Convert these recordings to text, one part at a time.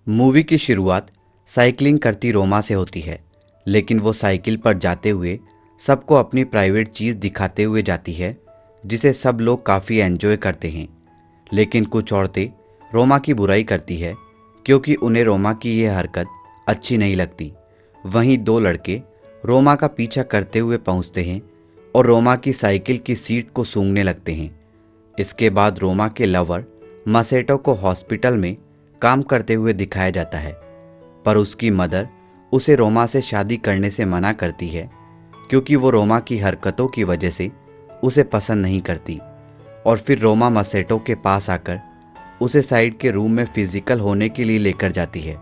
Movie की शुरुआत cycling करती रोमा से होती है, लेकिन वो साइकिल पर जाते हुए सबको अपनी प्राइवेट चीज़ दिखाते हुए जाती है, जिसे सब लोग काफ़ी एंजॉय करते हैं। लेकिन कुछ औरतें रोमा की बुराई करती है, क्योंकि उन्हें रोमा की ये हरकत अच्छी नहीं लगती। वहीं दो लड़के रोमा का पीछा करते हुए पहुंचते हैं और रोमा की साइकिल की सीट को सूंघने लगते हैं। इसके बाद रोमा के लवर मसेटो को हॉस्पिटल में काम करते हुए दिखाया जाता है, पर उसकी मदर उसे रोमा से शादी करने से मना करती है, क्योंकि वो रोमा की हरकतों की वजह से उसे पसंद नहीं करती। और फिर रोमा मसेटो के पास आकर उसे साइड के रूम में फिजिकल होने के लिए लेकर जाती है,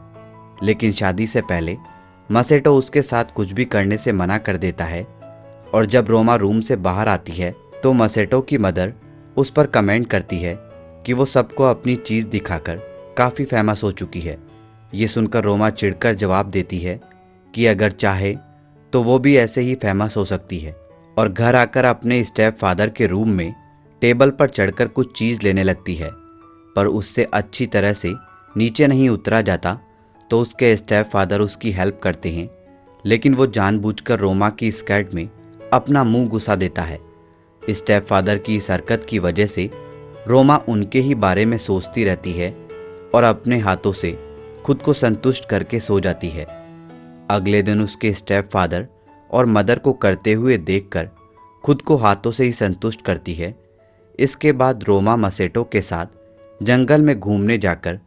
लेकिन शादी से पहले मसेटो उसके साथ कुछ भी करने से मना कर देता है। और जब रोमा रूम से बाहर आती है तो मसेटो की मदर उस पर कमेंट करती है कि वो सबको अपनी चीज़ दिखाकर काफ़ी फेमस हो चुकी है। ये सुनकर रोमा चिढ़कर जवाब देती है कि अगर चाहे तो वो भी ऐसे ही फेमस हो सकती है, और घर आकर अपने स्टेप फादर के रूम में टेबल पर चढ़कर कुछ चीज़ लेने लगती है, पर उससे अच्छी तरह से नीचे नहीं उतरा जाता। तो उसके स्टेप फादर उसकी हेल्प करते हैं, लेकिन वो जानबूझकर रोमा की स्कर्ट में अपना मुंह घुसा देता है। स्टेप फादर की इस हरकत की वजह से रोमा उनके ही बारे में सोचती रहती है और अपने हाथों से खुद को संतुष्ट करके सो जाती है। अगले दिन उसके स्टेप फादर और मदर को करते हुए देखकर खुद को हाथों से ही संतुष्ट करती है। इसके बाद रोमा मसेटो के साथ जंगल में घूमने जाकर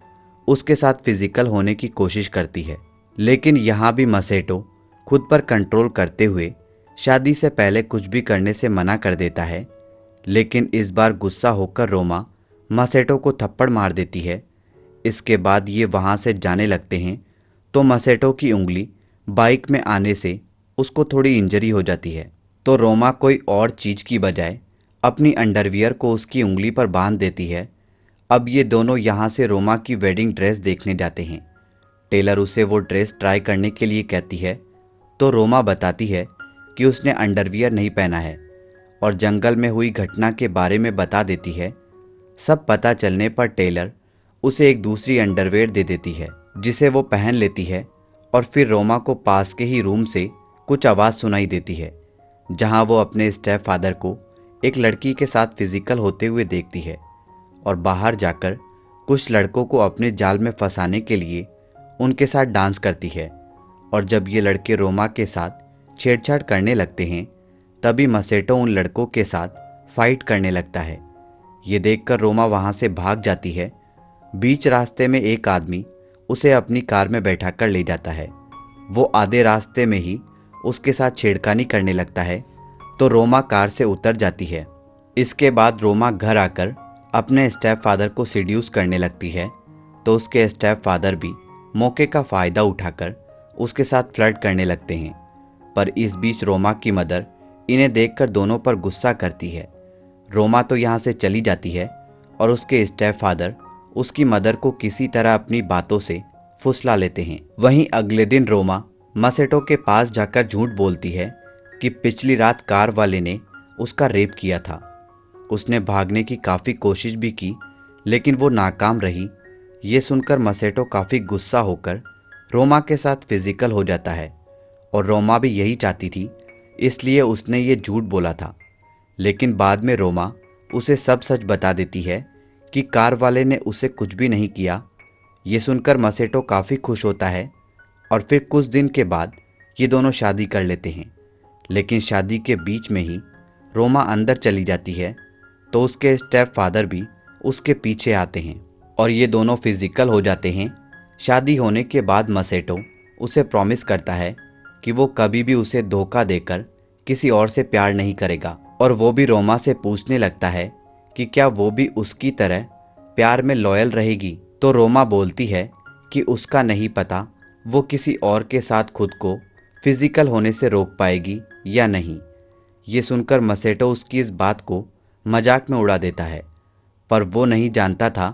उसके साथ फिजिकल होने की कोशिश करती है, लेकिन यहाँ भी मसेटो खुद पर कंट्रोल करते हुए शादी से पहले कुछ भी करने से मना कर देता है। लेकिन इस बार गुस्सा होकर रोमा मसेटो को थप्पड़ मार देती है। इसके बाद ये वहाँ से जाने लगते हैं तो मसेटो की उंगली बाइक में आने से उसको थोड़ी इंजरी हो जाती है, तो रोमा कोई और चीज़ की बजाय अपनी अंडरवियर को उसकी उंगली पर बांध देती है। अब ये दोनों यहाँ से रोमा की वेडिंग ड्रेस देखने जाते हैं। टेलर उसे वो ड्रेस ट्राई करने के लिए कहती है, तो रोमा बताती है कि उसने अंडरवियर नहीं पहना है और जंगल में हुई घटना के बारे में बता देती है। सब पता चलने पर टेलर उसे एक दूसरी अंडरवियर दे देती है, जिसे वो पहन लेती है। और फिर रोमा को पास के ही रूम से कुछ आवाज़ सुनाई देती है, जहां वो अपने स्टेप फादर को एक लड़की के साथ फिजिकल होते हुए देखती है और बाहर जाकर कुछ लड़कों को अपने जाल में फंसाने के लिए उनके साथ डांस करती है। और जब ये लड़के रोमा के साथ छेड़छाड़ करने लगते हैं, तभी मसेटो उन लड़कों के साथ फाइट करने लगता है। ये देखकर रोमा वहाँ से भाग जाती है। बीच रास्ते में एक आदमी उसे अपनी कार में बैठा कर ले जाता है। वो आधे रास्ते में ही उसके साथ छेड़खानी करने लगता है, तो रोमा कार से उतर जाती है। इसके बाद रोमा घर आकर अपने स्टेप फादर को सीड्यूस करने लगती है, तो उसके स्टेप फादर भी मौके का फ़ायदा उठाकर उसके साथ फ्लर्ट करने लगते हैं। पर इस बीच रोमा की मदर इन्हें देखकर दोनों पर गुस्सा करती है। रोमा तो यहाँ से चली जाती है और उसके स्टेप फादर उसकी मदर को किसी तरह अपनी बातों से फुसला लेते हैं। वहीं अगले दिन रोमा मसेटो के पास जाकर झूठ बोलती है कि पिछली रात कार वाले ने उसका रेप किया था। उसने भागने की काफ़ी कोशिश भी की, लेकिन वो नाकाम रही। ये सुनकर मसेटो काफ़ी गुस्सा होकर रोमा के साथ फिजिकल हो जाता है, और रोमा भी यही चाहती थी, इसलिए उसने ये झूठ बोला था। लेकिन बाद में रोमा उसे सब सच बता देती है कि कार वाले ने उसे कुछ भी नहीं किया। ये सुनकर मसेटो काफ़ी खुश होता है, और फिर कुछ दिन के बाद ये दोनों शादी कर लेते हैं। लेकिन शादी के बीच में ही रोमा अंदर चली जाती है, तो उसके स्टेप फादर भी उसके पीछे आते हैं और ये दोनों फिजिकल हो जाते हैं। शादी होने के बाद मसेटो उसे प्रॉमिस करता है कि वो कभी भी उसे धोखा देकर किसी और से प्यार नहीं करेगा, और वो भी रोमा से पूछने लगता है कि क्या वो भी उसकी तरह प्यार में लॉयल रहेगी। तो रोमा बोलती है कि उसका नहीं पता वो किसी और के साथ खुद को फिजिकल होने से रोक पाएगी या नहीं। ये सुनकर मसेटो उसकी इस बात को मजाक में उड़ा देता है, पर वो नहीं जानता था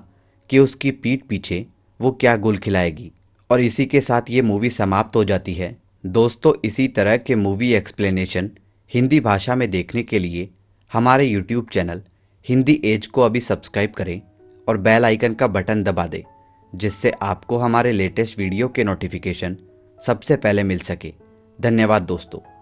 कि उसकी पीठ पीछे वो क्या गुल खिलाएगी। और इसी के साथ ये मूवी समाप्त हो जाती है। दोस्तों, इसी तरह के मूवी एक्सप्लेनेशन हिंदी भाषा में देखने के लिए हमारे यूट्यूब चैनल हिंदी एज को अभी सब्सक्राइब करें और बेल आइकन का बटन दबा दें, जिससे आपको हमारे लेटेस्ट वीडियो के नोटिफिकेशन सबसे पहले मिल सके। धन्यवाद दोस्तों।